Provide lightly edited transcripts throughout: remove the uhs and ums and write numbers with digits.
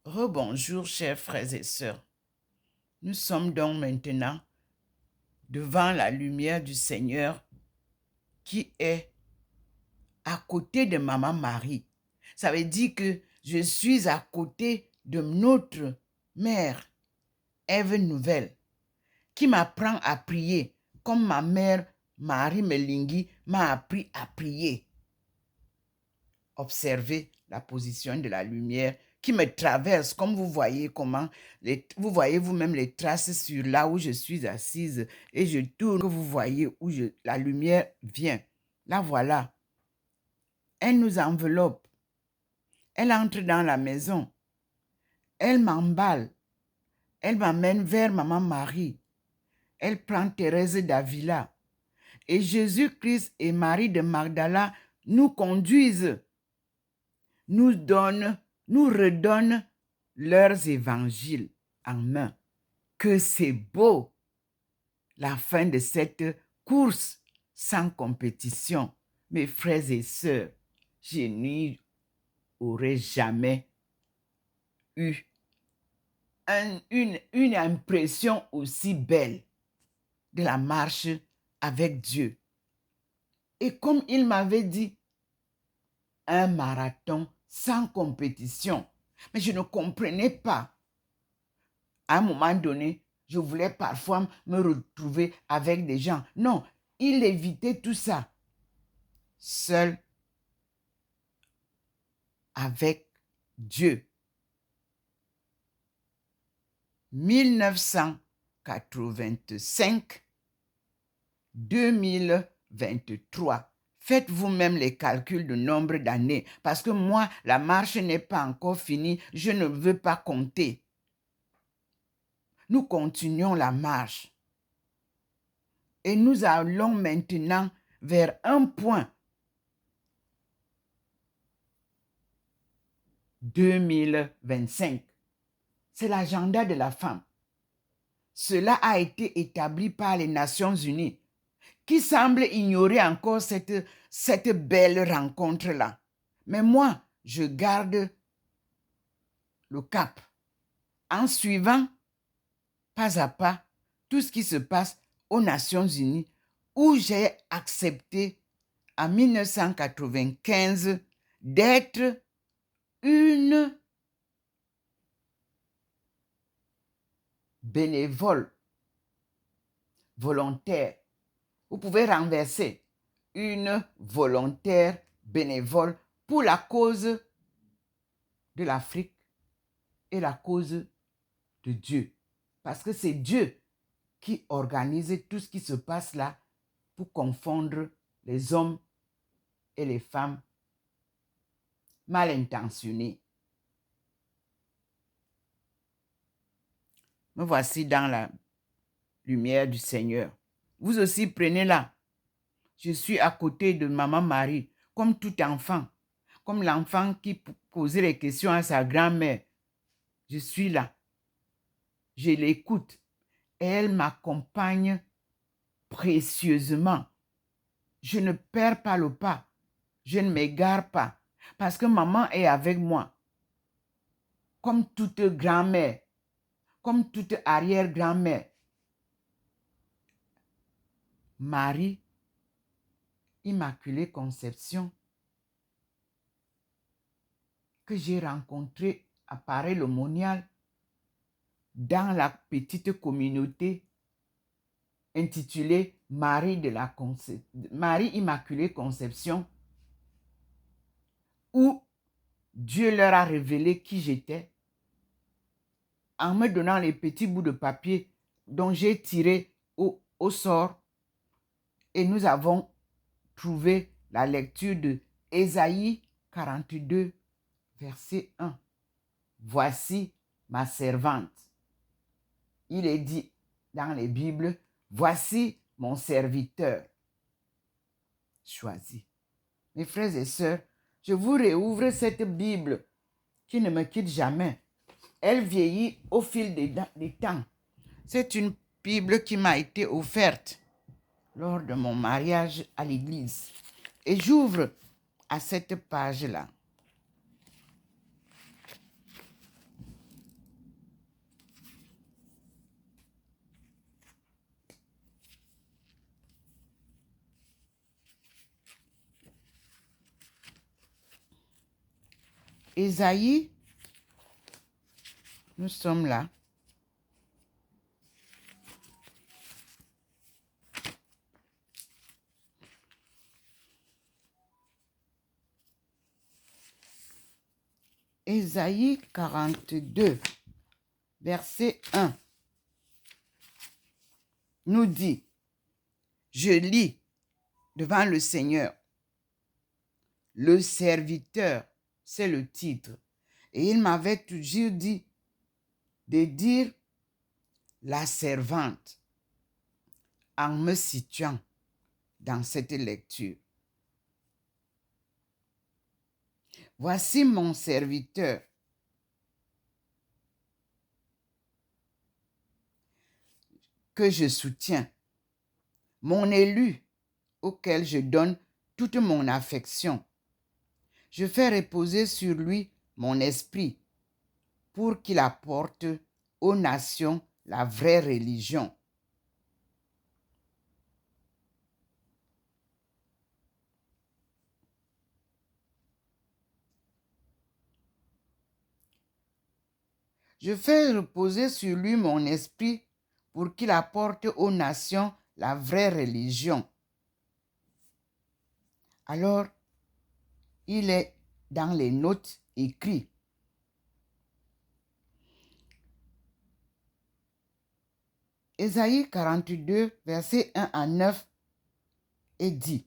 Rebonjour, chers frères et sœurs. Nous sommes donc maintenant devant la lumière du Seigneur qui est à côté de Maman Marie. Ça veut dire que je suis à côté de notre mère, Ève Nouvelle, qui m'apprend à prier, comme ma mère Marie Melingui m'a appris à prier. Observez la position de la lumière qui me traverse, comme vous voyez comment, vous voyez vous-même les traces sur là où je suis assise et je tourne, que vous voyez où la lumière vient. Là, voilà. Elle nous enveloppe. Elle entre dans la maison. Elle m'emballe. Elle m'amène vers Maman Marie. Elle prend Thérèse d'Avila. Et Jésus-Christ et Marie de Magdala nous conduisent, nous redonnent leurs évangiles en main. Que c'est beau, la fin de cette course sans compétition. Mes frères et sœurs, je n'y aurais jamais eu une impression aussi belle de la marche avec Dieu. Et comme il m'avait dit, un marathon sans compétition. Mais je ne comprenais pas. À un moment donné, je voulais parfois me retrouver avec des gens. Non, il évitait tout ça. Seul avec Dieu. 1985-2023. Faites vous-même les calculs de nombre d'années. Parce que moi, la marche n'est pas encore finie. Je ne veux pas compter. Nous continuons la marche. Et nous allons maintenant vers un point. 2025. C'est l'agenda de la femme. Cela a été établi par les Nations Unies, qui semblent ignorer encore cette belle rencontre-là. Mais moi, je garde le cap en suivant pas à pas tout ce qui se passe aux Nations Unies, où j'ai accepté en 1995 d'être une bénévole volontaire. Vous pouvez renverser une volontaire bénévole pour la cause de l'Afrique et la cause de Dieu. Parce que c'est Dieu qui organise tout ce qui se passe là pour confondre les hommes et les femmes mal intentionnés. Me voici dans la lumière du Seigneur. Vous aussi, prenez-la. Je suis à côté de Maman Marie, comme tout enfant, comme l'enfant qui posait les questions à sa grand-mère. Je suis là. Je l'écoute. Et elle m'accompagne précieusement. Je ne perds pas le pas. Je ne m'égare pas. Parce que maman est avec moi. Comme toute grand-mère. Comme toute arrière-grand-mère. Marie, Immaculée Conception, que j'ai rencontrée à Paray-le-Monial, dans la petite communauté intitulée Marie Immaculée Conception, où Dieu leur a révélé qui j'étais, en me donnant les petits bouts de papier dont j'ai tiré au sort, et nous avons trouvé la lecture de Ésaïe 42, verset 1. Voici ma servante. Il est dit dans les Bibles, voici mon serviteur choisi. Mes frères et sœurs, je vous réouvre cette Bible qui ne me quitte jamais. Elle vieillit au fil des temps. C'est une Bible qui m'a été offerte lors de mon mariage à l'église. Et j'ouvre à cette page-là. Ésaïe, nous sommes là. Ésaïe 42, verset 1, nous dit, je lis devant le Seigneur, le serviteur, c'est le titre. Et il m'avait toujours dit de dire la servante en me situant dans cette lecture. Voici mon serviteur que je soutiens, mon élu auquel je donne toute mon affection. Je fais reposer sur lui mon esprit pour qu'il apporte aux nations la vraie religion. Je fais reposer sur lui mon esprit pour qu'il apporte aux nations la vraie religion. Alors, il est dans les notes écrites. Ésaïe 42, versets 1 à 9 est dit.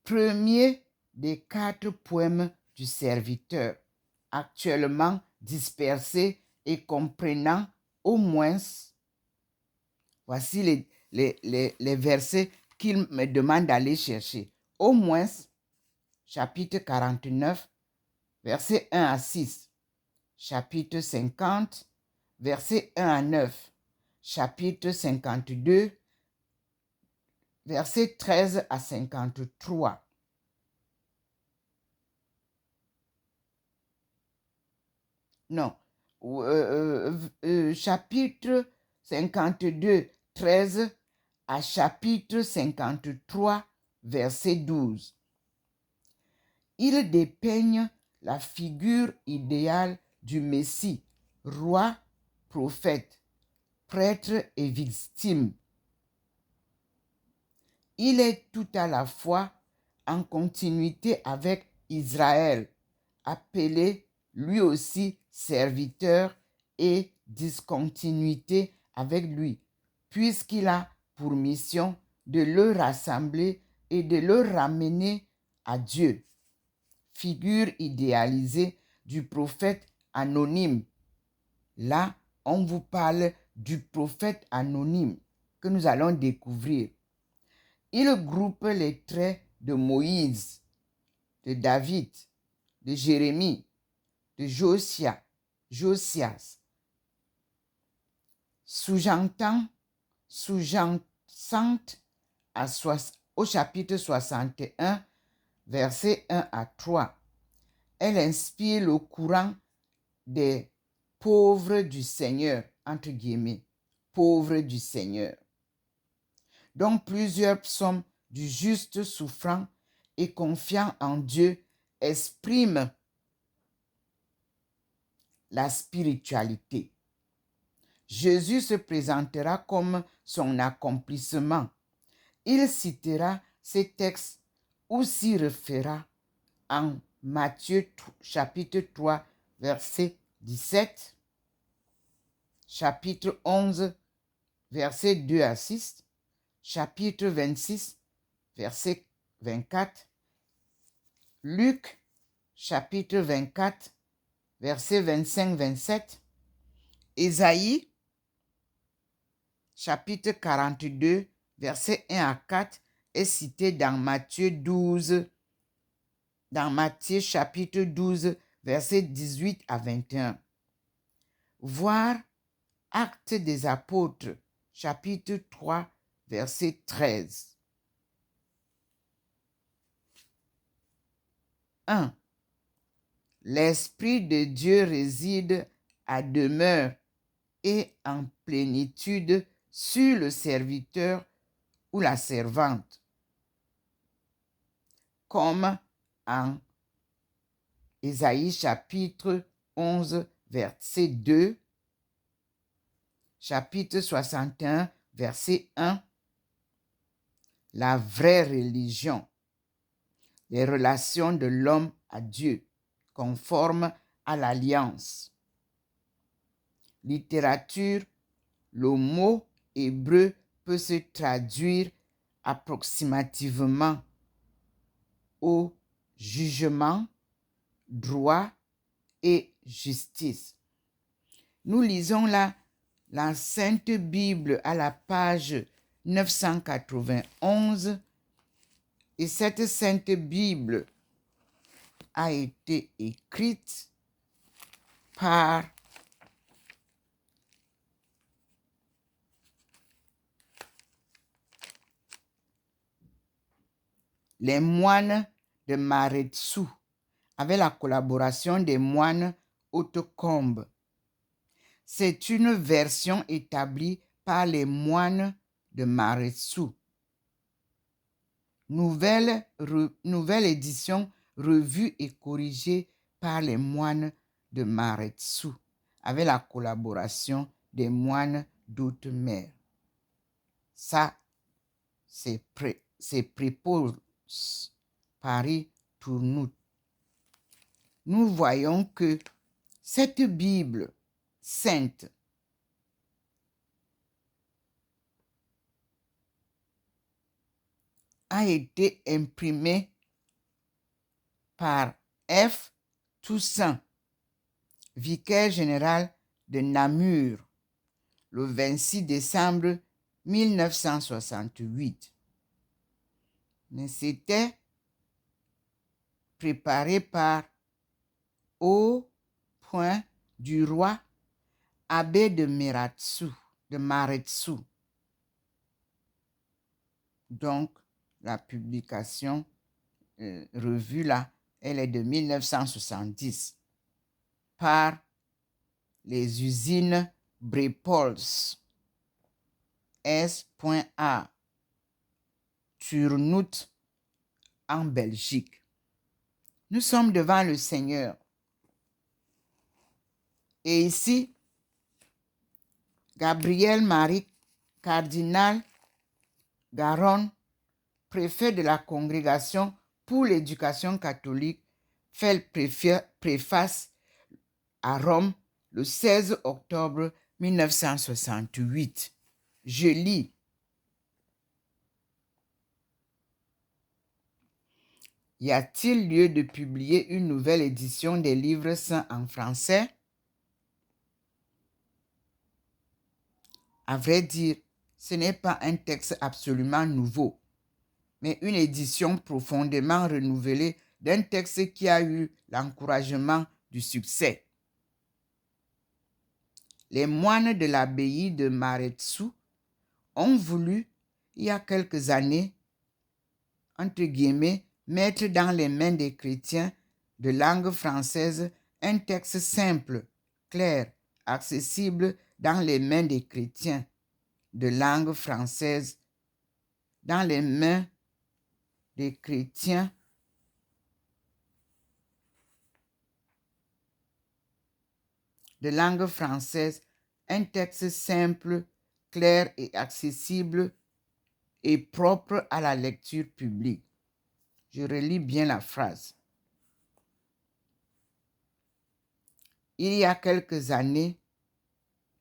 Premier des 4 poèmes du serviteur, actuellement dispersés et comprenant au moins, voici les versets qu'il me demande d'aller chercher. Au moins, chapitre 49, versets 1 à 6. Chapitre 50, versets 1 à 9. Chapitre 52, versets 13 à 53. Non. Chapitre 52, 13 à chapitre 53, verset 12. Il dépeigne la figure idéale du Messie, roi, prophète, prêtre et victime. Il est tout à la fois en continuité avec Israël, appelé lui aussi serviteur, et discontinuité avec lui, puisqu'il a pour mission de le rassembler et de le ramener à Dieu. Figure idéalisée du prophète anonyme. Là, on vous parle du prophète anonyme que nous allons découvrir. Il groupe les traits de Moïse, de David, de Jérémie, de Josias, sous-jacente au chapitre 61, versets 1 à 3. Elle inspire le courant des pauvres du Seigneur, entre guillemets, pauvres du Seigneur. Donc plusieurs psaumes du juste souffrant et confiant en Dieu expriment la spiritualité. Jésus se présentera comme son accomplissement. Il citera ces textes ou s'y référera en Matthieu chapitre 3, verset 17, chapitre 11, verset 2 à 6, chapitre 26, verset 24, Luc chapitre 24, verset 25-27, Ésaïe chapitre 42, verset 1 à 4 est cité dans Matthieu chapitre 12, verset 18 à 21. Voir Actes des Apôtres, chapitre 3, verset 13. 1. L'Esprit de Dieu réside à demeure et en plénitude sur le serviteur ou la servante, comme en Ésaïe chapitre 11, verset 2, chapitre 61, verset 1, la vraie religion, les relations de l'homme à Dieu, conformes à l'alliance. Littérature, le mot hébreu peut se traduire approximativement au jugement, droit et justice. Nous lisons là la Sainte Bible à la page 991 et cette Sainte Bible a été écrite par les moines de Maretsu avec la collaboration des moines Autocombes. C'est une version établie par les moines de Maretsu. Nouvelle édition revue et corrigée par les moines de Maretsu avec la collaboration des moines d'Outre-mer. Ça, c'est Prépose, Paris, Tournout. Nous voyons que cette Bible sainte a été imprimée par F. Toussaint, vicaire général de Namur, le 26 décembre 1968. Mais c'était préparé par O. Duroy, abbé de Maretsu. Donc, la publication revue là, elle est de 1970 par les usines Brepols S.A. Turnhout en Belgique. Nous sommes devant le Seigneur. Et ici, Gabriel Marie, cardinal Garonne, préfet de la Congrégation pour l'éducation catholique, fait le préface à Rome le 16 octobre 1968. Je lis. Y a-t-il lieu de publier une nouvelle édition des livres saints en français? À vrai dire, ce n'est pas un texte absolument nouveau, mais une édition profondément renouvelée d'un texte qui a eu l'encouragement du succès. Les moines de l'abbaye de Maretsu ont voulu, il y a quelques années, entre guillemets, mettre dans les mains des chrétiens de langue française un texte simple, clair, accessible dans les mains des chrétiens de langue française, dans les mains des chrétiens de langue française, un texte simple, clair et accessible et propre à la lecture publique. Je relis bien la phrase. Il y a quelques années,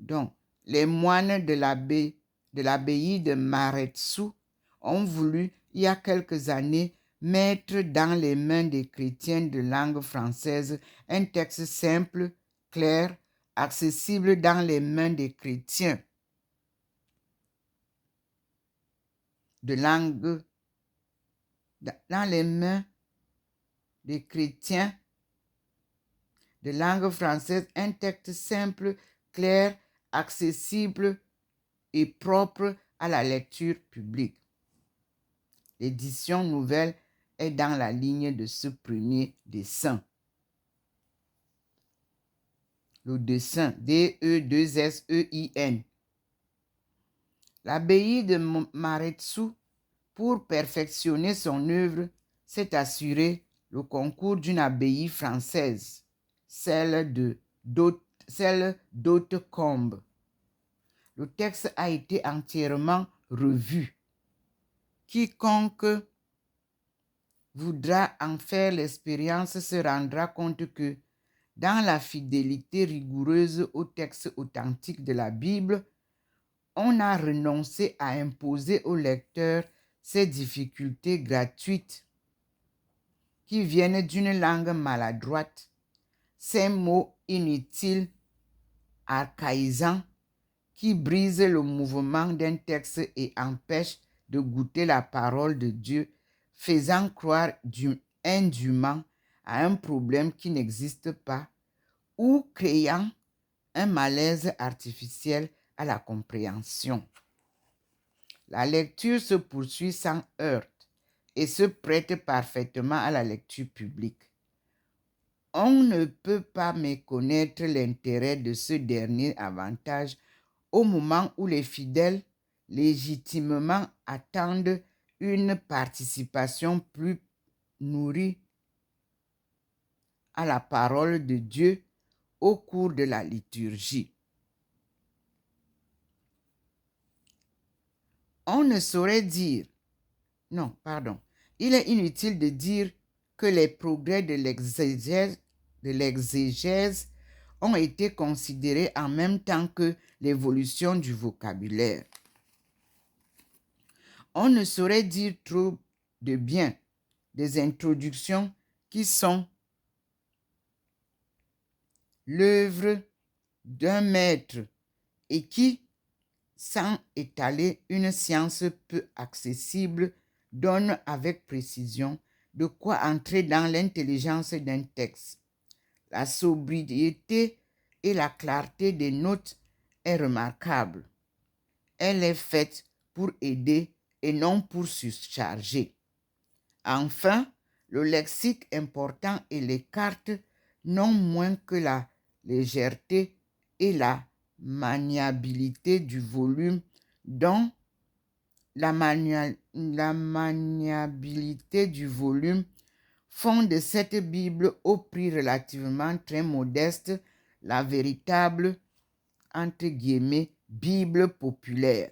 donc, les moines de l'abbaye de Maretsu ont voulu, il y a quelques années, mettre dans les mains des chrétiens de langue française un texte simple, clair, accessible dans les mains des chrétiens de langue, dans les mains des chrétiens de langue française, un texte simple, clair, accessible et propre à la lecture publique. L'édition nouvelle est dans la ligne de ce premier dessin. Le dessin, D-E-2-S-E-I-N. L'abbaye de Maretsu, pour perfectionner son œuvre, s'est assurée le concours d'une abbaye française, celle d'Hautecombe. Le texte a été entièrement revu. Quiconque voudra en faire l'expérience se rendra compte que, dans la fidélité rigoureuse au texte authentique de la Bible, on a renoncé à imposer au lecteur ces difficultés gratuites qui viennent d'une langue maladroite, ces mots inutiles, archaïsants, qui brisent le mouvement d'un texte et empêchent de goûter la parole de Dieu, faisant croire indûment à un problème qui n'existe pas ou créant un malaise artificiel à la compréhension. La lecture se poursuit sans heurts et se prête parfaitement à la lecture publique. On ne peut pas méconnaître l'intérêt de ce dernier avantage au moment où les fidèles légitimement attendent une participation plus nourrie à la parole de Dieu au cours de la liturgie. On ne saurait dire, il est inutile de dire que les progrès de l'exégèse ont été considérés en même temps que l'évolution du vocabulaire. On ne saurait dire trop de bien des introductions qui sont l'œuvre d'un maître et qui, sans étaler une science peu accessible, donnent avec précision de quoi entrer dans l'intelligence d'un texte. La sobriété et la clarté des notes est remarquable. Elle est faite pour aider et non pour surcharger. Enfin, le lexique important et les cartes, non moins que la légèreté et la maniabilité du volume, dont la maniabilité du volume font de cette Bible au prix relativement très modeste la véritable, entre guillemets, Bible populaire,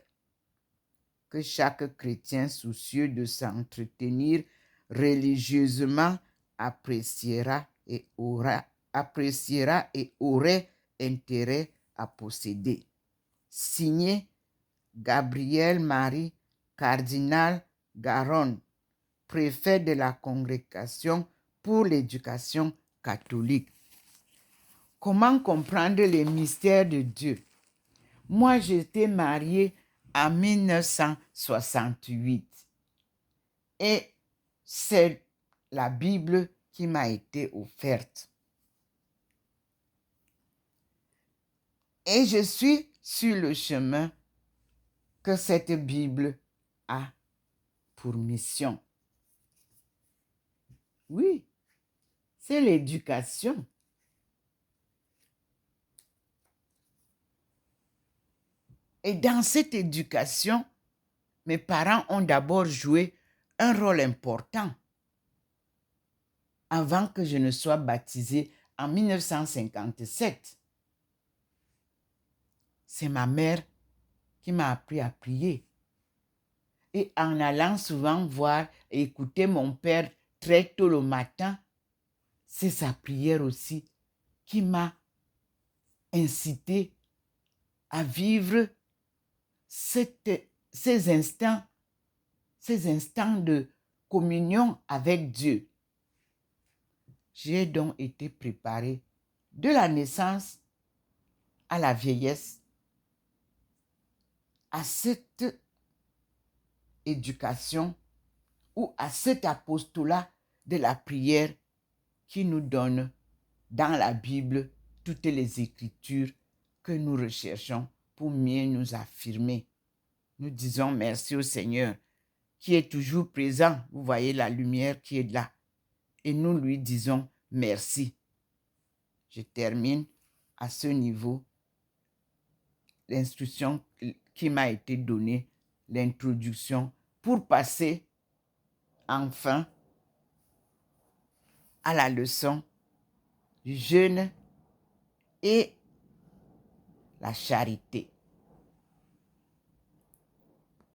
que chaque chrétien soucieux de s'entretenir religieusement appréciera et aurait intérêt à posséder. Signé Gabriel-Marie Cardinal Garonne, préfet de la Congrégation pour l'éducation catholique. Comment comprendre les mystères de Dieu? Moi, j'étais mariée en 1968 et c'est la Bible qui m'a été offerte. Et je suis sur le chemin que cette Bible a pour mission. Oui, c'est l'éducation. Et dans cette éducation, mes parents ont d'abord joué un rôle important avant que je ne sois baptisée en 1957. C'est ma mère qui m'a appris à prier. Et en allant souvent voir et écouter mon père très tôt le matin, c'est sa prière aussi qui m'a incité à vivre ces instants de communion avec Dieu. J'ai donc été préparée de la naissance à la vieillesse à cette éducation ou à cet apostolat de la prière qui nous donne dans la Bible toutes les écritures que nous recherchons pour mieux nous affirmer. Nous disons merci au Seigneur qui est toujours présent. Vous voyez la lumière qui est là. Et nous lui disons merci. Je termine à ce niveau l'instruction qui m'a été donnée, l'introduction, pour passer enfin à la leçon du jeûne et la charité.